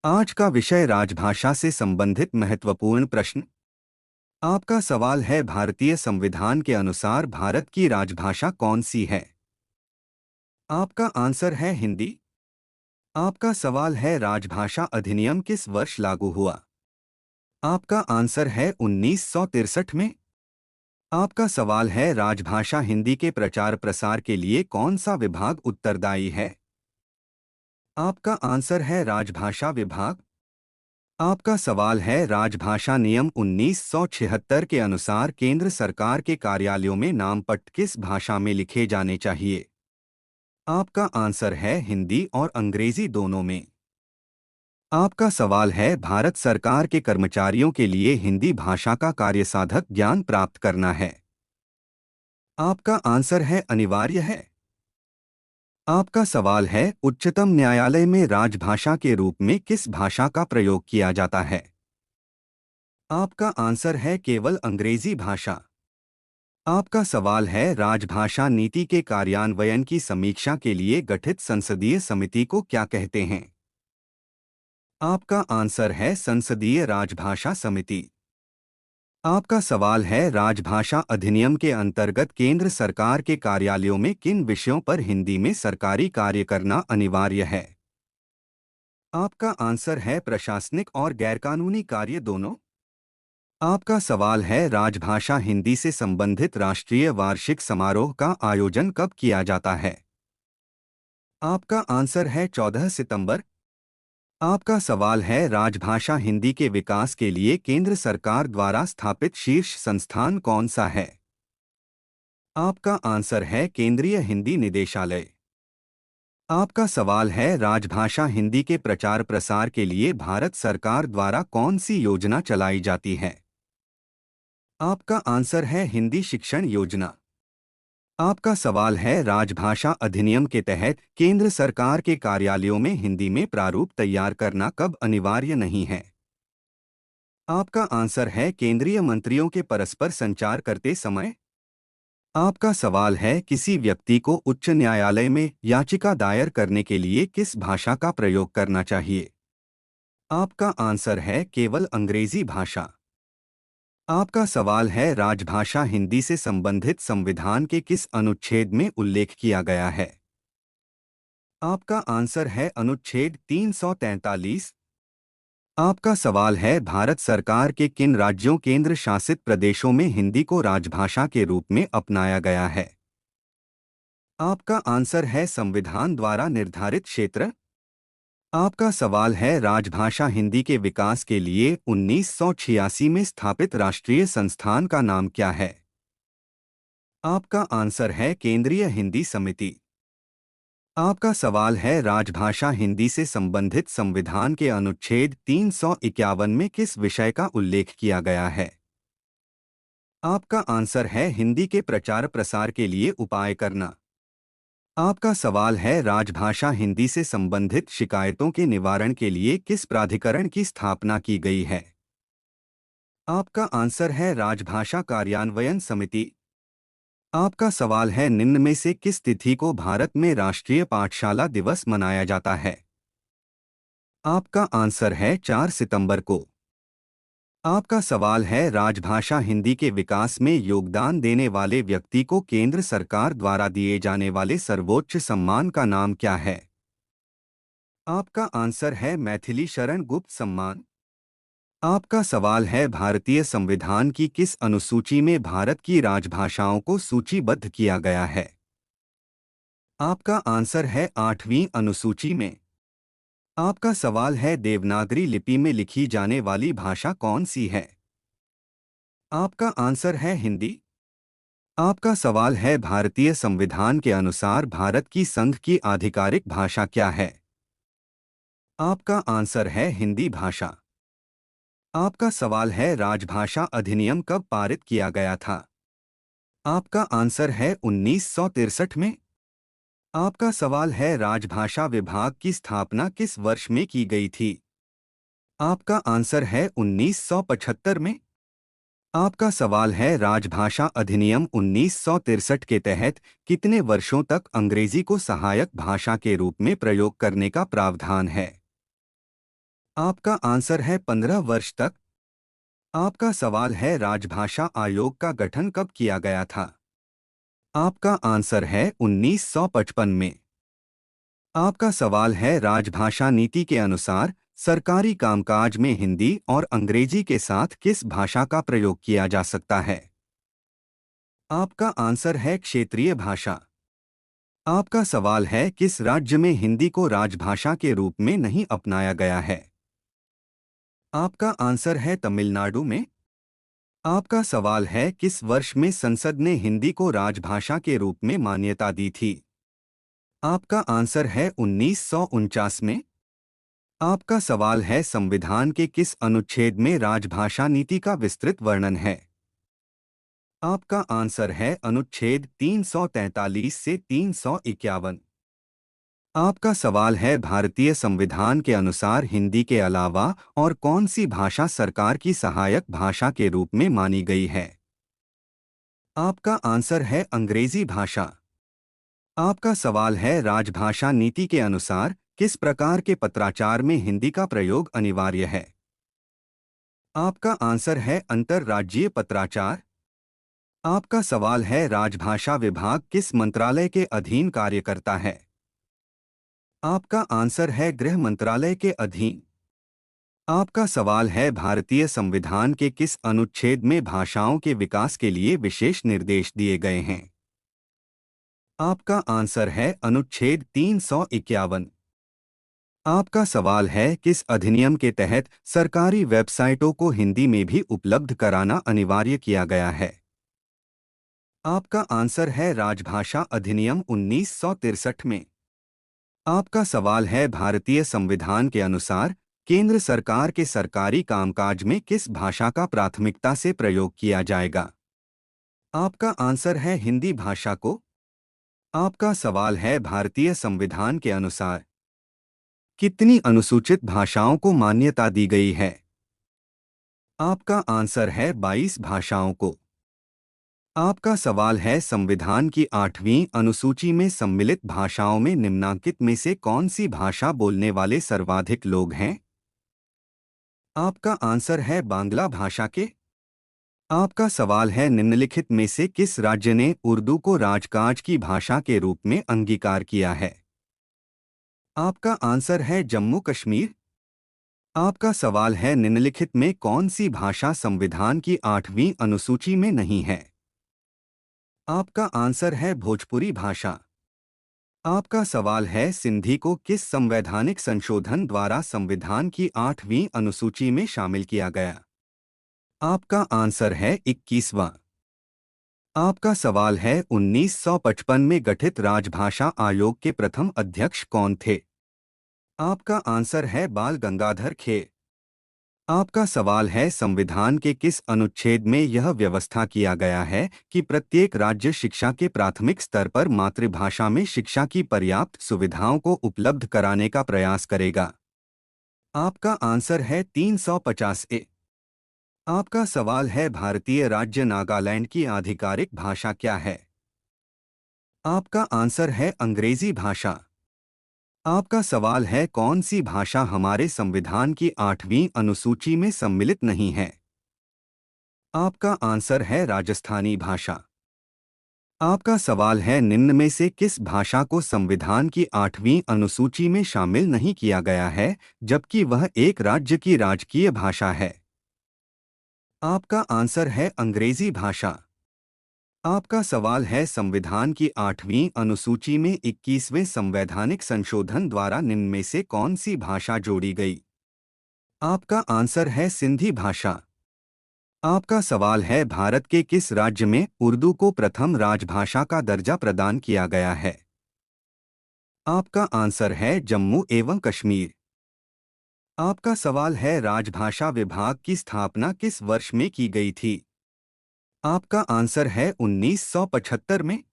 आज का विषय राजभाषा से संबंधित महत्वपूर्ण प्रश्न। आपका सवाल है, भारतीय संविधान के अनुसार भारत की राजभाषा कौन सी है? आपका आंसर है हिंदी। आपका सवाल है, राजभाषा अधिनियम किस वर्ष लागू हुआ? आपका आंसर है 1963 में। आपका सवाल है, राजभाषा हिंदी के प्रचार प्रसार के लिए कौन सा विभाग उत्तरदायी है? आपका आंसर है राजभाषा विभाग। आपका सवाल है, राजभाषा नियम 1976 के अनुसार केंद्र सरकार के कार्यालयों में नामपट्ट किस भाषा में लिखे जाने चाहिए? आपका आंसर है हिंदी और अंग्रेजी दोनों में। आपका सवाल है, भारत सरकार के कर्मचारियों के लिए हिंदी भाषा का कार्यसाधक ज्ञान प्राप्त करना है। आपका आंसर है अनिवार्य है। आपका सवाल है, उच्चतम न्यायालय में राजभाषा के रूप में किस भाषा का प्रयोग किया जाता है? आपका आंसर है केवल अंग्रेजी भाषा। आपका सवाल है, राजभाषा नीति के कार्यान्वयन की समीक्षा के लिए गठित संसदीय समिति को क्या कहते हैं? आपका आंसर है संसदीय राजभाषा समिति। आपका सवाल है, राजभाषा अधिनियम के अंतर्गत केंद्र सरकार के कार्यालयों में किन विषयों पर हिंदी में सरकारी कार्य करना अनिवार्य है? आपका आंसर है प्रशासनिक और गैरकानूनी कार्य दोनों। आपका सवाल है, राजभाषा हिंदी से संबंधित राष्ट्रीय वार्षिक समारोह का आयोजन कब किया जाता है? आपका आंसर है 14 सितंबर। आपका सवाल है, राजभाषा हिंदी के विकास के लिए केंद्र सरकार द्वारा स्थापित शीर्ष संस्थान कौन सा है? आपका आंसर है केंद्रीय हिंदी निदेशालय। आपका सवाल है, राजभाषा हिंदी के प्रचार प्रसार के लिए भारत सरकार द्वारा कौन सी योजना चलाई जाती है? आपका आंसर है हिंदी शिक्षण योजना। आपका सवाल है, राजभाषा अधिनियम के तहत केंद्र सरकार के कार्यालयों में हिंदी में प्रारूप तैयार करना कब अनिवार्य नहीं है? आपका आंसर है केंद्रीय मंत्रियों के परस्पर संचार करते समय। आपका सवाल है, किसी व्यक्ति को उच्च न्यायालय में याचिका दायर करने के लिए किस भाषा का प्रयोग करना चाहिए? आपका आंसर है केवल अंग्रेजी भाषा। आपका सवाल है, राजभाषा हिंदी से संबंधित संविधान के किस अनुच्छेद में उल्लेख किया गया है? आपका आंसर है अनुच्छेद 343। आपका सवाल है, भारत सरकार के किन राज्यों केंद्र शासित प्रदेशों में हिंदी को राजभाषा के रूप में अपनाया गया है? आपका आंसर है संविधान द्वारा निर्धारित क्षेत्र। आपका सवाल है, राजभाषा हिंदी के विकास के लिए 1986 में स्थापित राष्ट्रीय संस्थान का नाम क्या है? आपका आंसर है केंद्रीय हिंदी समिति। आपका सवाल है, राजभाषा हिंदी से संबंधित संविधान के अनुच्छेद 351 में किस विषय का उल्लेख किया गया है? आपका आंसर है हिंदी के प्रचार प्रसार के लिए उपाय करना। आपका सवाल है, राजभाषा हिंदी से संबंधित शिकायतों के निवारण के लिए किस प्राधिकरण की स्थापना की गई है? आपका आंसर है राजभाषा कार्यान्वयन समिति। आपका सवाल है, निम्न में से किस तिथि को भारत में राष्ट्रीय पाठशाला दिवस मनाया जाता है? आपका आंसर है 4 सितंबर को। आपका सवाल है, राजभाषा हिंदी के विकास में योगदान देने वाले व्यक्ति को केंद्र सरकार द्वारा दिए जाने वाले सर्वोच्च सम्मान का नाम क्या है? आपका आंसर है मैथिली शरण गुप्त सम्मान। आपका सवाल है, भारतीय संविधान की किस अनुसूची में भारत की राजभाषाओं को सूचीबद्ध किया गया है? आपका आंसर है 8वीं अनुसूची में। आपका सवाल है, देवनागरी लिपि में लिखी जाने वाली भाषा कौन सी है? आपका आंसर है हिंदी। आपका सवाल है, भारतीय संविधान के अनुसार भारत की संघ की आधिकारिक भाषा क्या है? आपका आंसर है हिंदी भाषा। आपका सवाल है, राजभाषा अधिनियम कब पारित किया गया था? आपका आंसर है 1963 में। आपका सवाल है, राजभाषा विभाग की स्थापना किस वर्ष में की गई थी? आपका आंसर है 1975 में। आपका सवाल है, राजभाषा अधिनियम 1963 के तहत कितने वर्षों तक अंग्रेजी को सहायक भाषा के रूप में प्रयोग करने का प्रावधान है? आपका आंसर है 15 वर्ष तक। आपका सवाल है राजभाषा आयोग का गठन कब किया गया था? आपका आंसर है 1955 में। आपका सवाल है राजभाषा नीति के अनुसार सरकारी कामकाज में हिंदी और अंग्रेजी के साथ किस भाषा का प्रयोग किया जा सकता है? आपका आंसर है क्षेत्रीय भाषा। आपका सवाल है किस राज्य में हिंदी को राजभाषा के रूप में नहीं अपनाया गया है? आपका आंसर है तमिलनाडु में। आपका सवाल है किस वर्ष में संसद ने हिंदी को राजभाषा के रूप में मान्यता दी थी? आपका आंसर है 1949 में। आपका सवाल है संविधान के किस अनुच्छेद में राजभाषा नीति का विस्तृत वर्णन है? आपका आंसर है अनुच्छेद 343 से 351। आपका सवाल है भारतीय संविधान के अनुसार हिंदी के अलावा और कौन सी भाषा सरकार की सहायक भाषा के रूप में मानी गई है? आपका आंसर है अंग्रेजी भाषा। आपका सवाल है राजभाषा नीति के अनुसार किस प्रकार के पत्राचार में हिंदी का प्रयोग अनिवार्य है? आपका आंसर है अंतर्राज्यीय पत्राचार। आपका सवाल है राजभाषा विभाग किस मंत्रालय के अधीन कार्य करता है? आपका आंसर है गृह मंत्रालय के अधीन। आपका सवाल है भारतीय संविधान के किस अनुच्छेद में भाषाओं के विकास के लिए विशेष निर्देश दिए गए हैं? आपका आंसर है अनुच्छेद 351। आपका सवाल है किस अधिनियम के तहत सरकारी वेबसाइटों को हिंदी में भी उपलब्ध कराना अनिवार्य किया गया है? आपका आंसर है राजभाषा अधिनियम 1963 में। आपका सवाल है भारतीय संविधान के अनुसार केंद्र सरकार के सरकारी कामकाज में किस भाषा का प्राथमिकता से प्रयोग किया जाएगा? आपका आंसर है हिंदी भाषा को। आपका सवाल है भारतीय संविधान के अनुसार कितनी अनुसूचित भाषाओं को मान्यता दी गई है? आपका आंसर है 22 भाषाओं को। आपका सवाल है संविधान की 8वीं अनुसूची में सम्मिलित भाषाओं में निम्नांकित में से कौन सी भाषा बोलने वाले सर्वाधिक लोग हैं? आपका आंसर है बांग्ला भाषा के। आपका सवाल है निम्नलिखित में से किस राज्य ने उर्दू को राजकाज की भाषा के रूप में अंगीकार किया है? आपका आंसर है जम्मू कश्मीर। आपका सवाल है निम्नलिखित में कौन सी भाषा संविधान की 8वीं अनुसूची में नहीं है? आपका आंसर है भोजपुरी भाषा। आपका सवाल है सिंधी को किस संवैधानिक संशोधन द्वारा संविधान की 8वीं अनुसूची में शामिल किया गया? आपका आंसर है 21वां। आपका सवाल है 1955 में गठित राजभाषा आयोग के प्रथम अध्यक्ष कौन थे? आपका आंसर है बाल गंगाधर खेर। आपका सवाल है संविधान के किस अनुच्छेद में यह व्यवस्था किया गया है कि प्रत्येक राज्य शिक्षा के प्राथमिक स्तर पर मातृभाषा में शिक्षा की पर्याप्त सुविधाओं को उपलब्ध कराने का प्रयास करेगा? आपका आंसर है 350 ए। आपका सवाल है भारतीय राज्य नागालैंड की आधिकारिक भाषा क्या है? आपका आंसर है अंग्रेजी भाषा। आपका सवाल है कौन सी भाषा हमारे संविधान की 8वीं अनुसूची में सम्मिलित नहीं है? आपका आंसर है राजस्थानी भाषा। आपका सवाल है निम्न में से किस भाषा को संविधान की 8वीं अनुसूची में शामिल नहीं किया गया है जबकि वह एक राज्य की राजकीय भाषा है? आपका आंसर है अंग्रेजी भाषा। आपका सवाल है संविधान की 8वीं अनुसूची में 21वें संवैधानिक संशोधन द्वारा निम्न में से कौन सी भाषा जोड़ी गई? आपका आंसर है सिंधी भाषा। आपका सवाल है भारत के किस राज्य में उर्दू को प्रथम राजभाषा का दर्जा प्रदान किया गया है? आपका आंसर है जम्मू एवं कश्मीर। आपका सवाल है राजभाषा विभाग की स्थापना किस वर्ष में की गई थी? आपका आंसर है 1975 में।